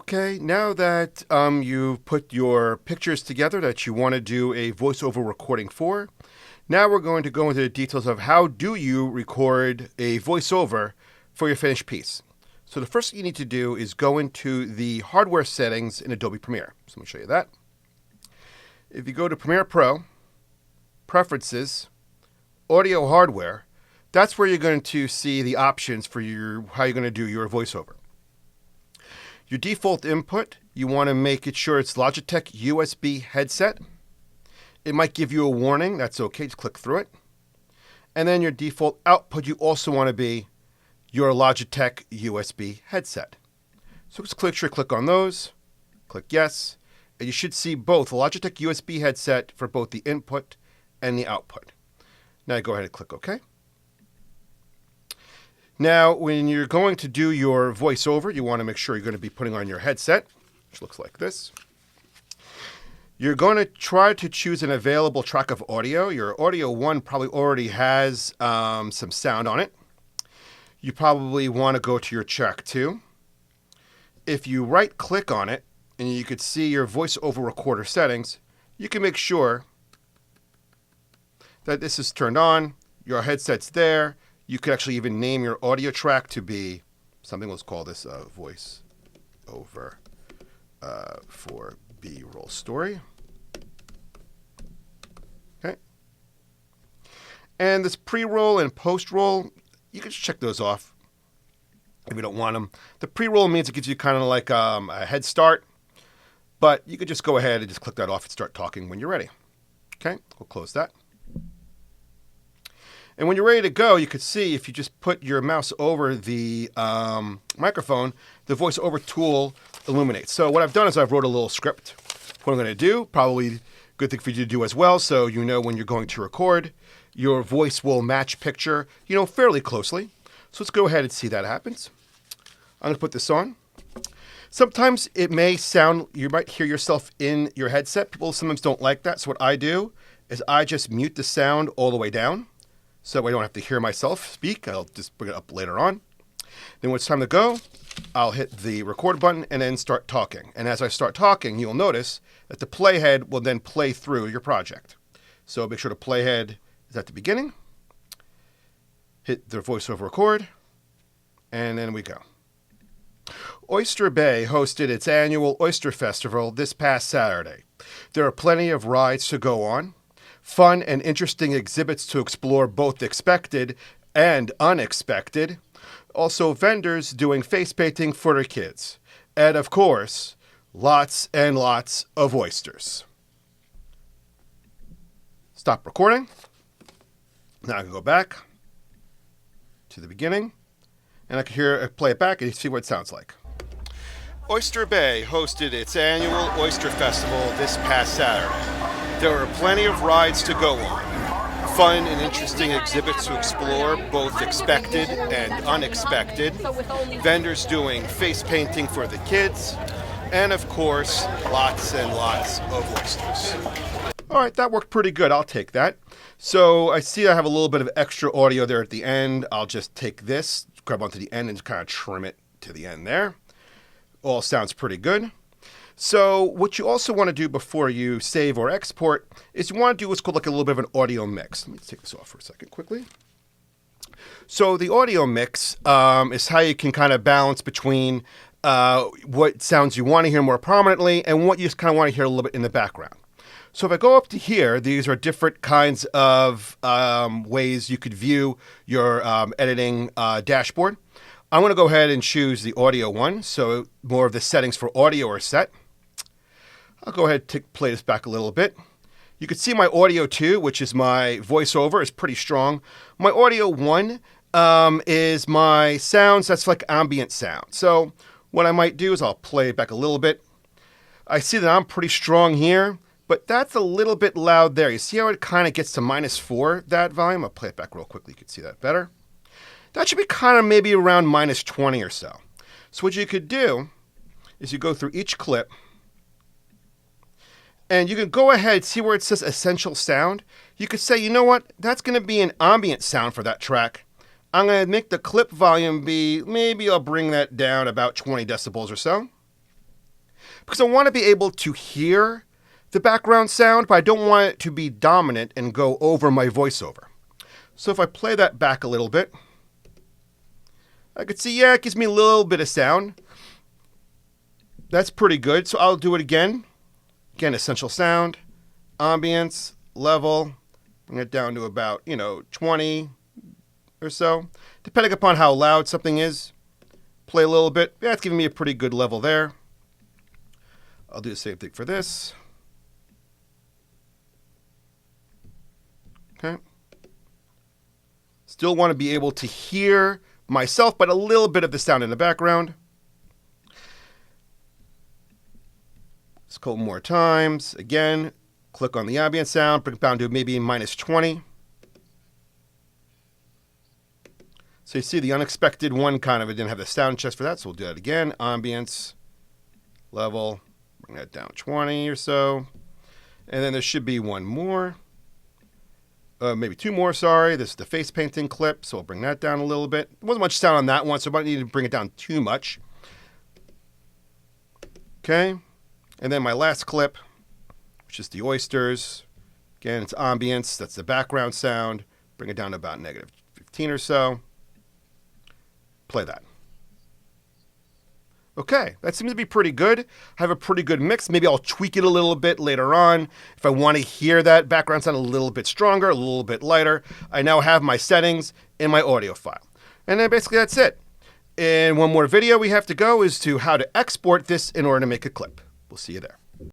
Okay, now that you've put your pictures together that you want to do a voiceover recording for, now we're going to go into the details of how do you record a voiceover for your finished piece. So the first thing you need to do is go into the hardware settings in Adobe Premiere. So let me show you that. If you go to Premiere Pro, Preferences, Audio Hardware, that's where you're going to see the options for how you're going to do your voiceover. Your default input, you want to make it sure it's Logitech USB headset. It might give you a warning. That's okay. Just click through it. And then your default output, you also want to be your Logitech USB headset. So just click on those. Click yes. And you should see both Logitech USB headset for both the input and the output. Now go ahead and click OK. Now, when you're going to do your voiceover, you want to make sure you're going to be putting on your headset, which looks like this. You're going to try to choose an available track of audio. Your audio 1 probably already has some sound on it. You probably want to go to your track 2. If you right-click on it, and you could see your voiceover recorder settings, you can make sure that this is turned on, your headset's there. You could actually even name your audio track to be something, let's call this a voice over for B-roll story. Okay. And this pre-roll and post-roll, you can just check those off if you don't want them. The pre-roll means it gives you kind of like a head start, but you could just go ahead and just click that off and start talking when you're ready. Okay, we'll close that. And when you're ready to go, you could see if you just put your mouse over the microphone, the voiceover tool illuminates. So what I've done is I've wrote a little script. What I'm going to do, probably a good thing for you to do as well, so you know when you're going to record, your voice will match picture, fairly closely. So let's go ahead and see that happens. I'm going to put this on. Sometimes it may sound, you might hear yourself in your headset. People sometimes don't like that. So what I do is I just mute the sound all the way down. So I don't have to hear myself speak. I'll just bring it up later on. Then when it's time to go, I'll hit the record button and then start talking. And as I start talking, you'll notice that the playhead will then play through your project. So make sure the playhead is at the beginning. Hit the voiceover record, and then we go. Oyster Bay hosted its annual Oyster Festival this past Saturday. There are plenty of rides to go on. Fun and interesting exhibits to explore, both expected and unexpected. Also, vendors doing face painting for their kids. And of course, lots and lots of oysters. Stop recording. Now I can go back to the beginning, and I can play it back and see what it sounds like. Oyster Bay hosted its annual Oyster Festival this past Saturday. There are plenty of rides to go on. Fun and interesting exhibits to explore, both expected and unexpected. Vendors doing face painting for the kids. And of course, lots and lots of oysters. All right, that worked pretty good. I'll take that. So I see I have a little bit of extra audio there at the end. I'll just take this, grab onto the end and kind of trim it to the end there. All sounds pretty good. So what you also want to do before you save or export is you want to do what's called like a little bit of an audio mix. Let me take this off for a second quickly. So the audio mix is how you can kind of balance between what sounds you want to hear more prominently and what you just kind of want to hear a little bit in the background. So if I go up to here, these are different kinds of ways you could view your editing dashboard. I'm going to go ahead and choose the audio one, so more of the settings for audio are set. I'll go ahead and play this back a little bit. You can see my audio 2, which is my voiceover, is pretty strong. My audio 1 is my sounds. That's like ambient sound. So what I might do is I'll play it back a little bit. I see that I'm pretty strong here, but that's a little bit loud there. You see how it kind of gets to -4, that volume? I'll play it back real quickly. You can see that better. That should be kind of maybe around -20 or so. So what you could do is you go through each clip, and you can go ahead, see where it says essential sound. You could say, you know what, that's going to be an ambient sound for that track. I'm going to make the clip volume be, maybe I'll bring that down about 20 decibels or so. because I want to be able to hear the background sound, but I don't want it to be dominant and go over my voiceover. So if I play that back a little bit, I could see, yeah, it gives me a little bit of sound. That's pretty good. So I'll do it again. Again, essential sound, ambience, level, bring it down to about, 20 or so, depending upon how loud something is. Play a little bit. Yeah, it's giving me a pretty good level there. I'll do the same thing for this. Okay. Still want to be able to hear myself, but a little bit of the sound in the background. Let's go more times. Again, click on the ambient sound, bring it down to maybe -20. So you see the unexpected one kind of, it didn't have the sound chest for that, so we'll do that again. Ambience, level, bring that down 20 or so. And then there should be one more. Maybe two more, sorry. This is the face painting clip, so I'll bring that down a little bit. There wasn't much sound on that one, so I don't need to bring it down too much. Okay. And then my last clip, which is the oysters. Again, it's ambience. That's the background sound. Bring it down to about -15 or so. Play that. Okay, that seems to be pretty good. I have a pretty good mix. Maybe I'll tweak it a little bit later on. If I want to hear that background sound a little bit stronger, a little bit lighter, I now have my settings in my audio file. And then basically that's it. And one more video we have to go is to how to export this in order to make a clip. We'll see you there.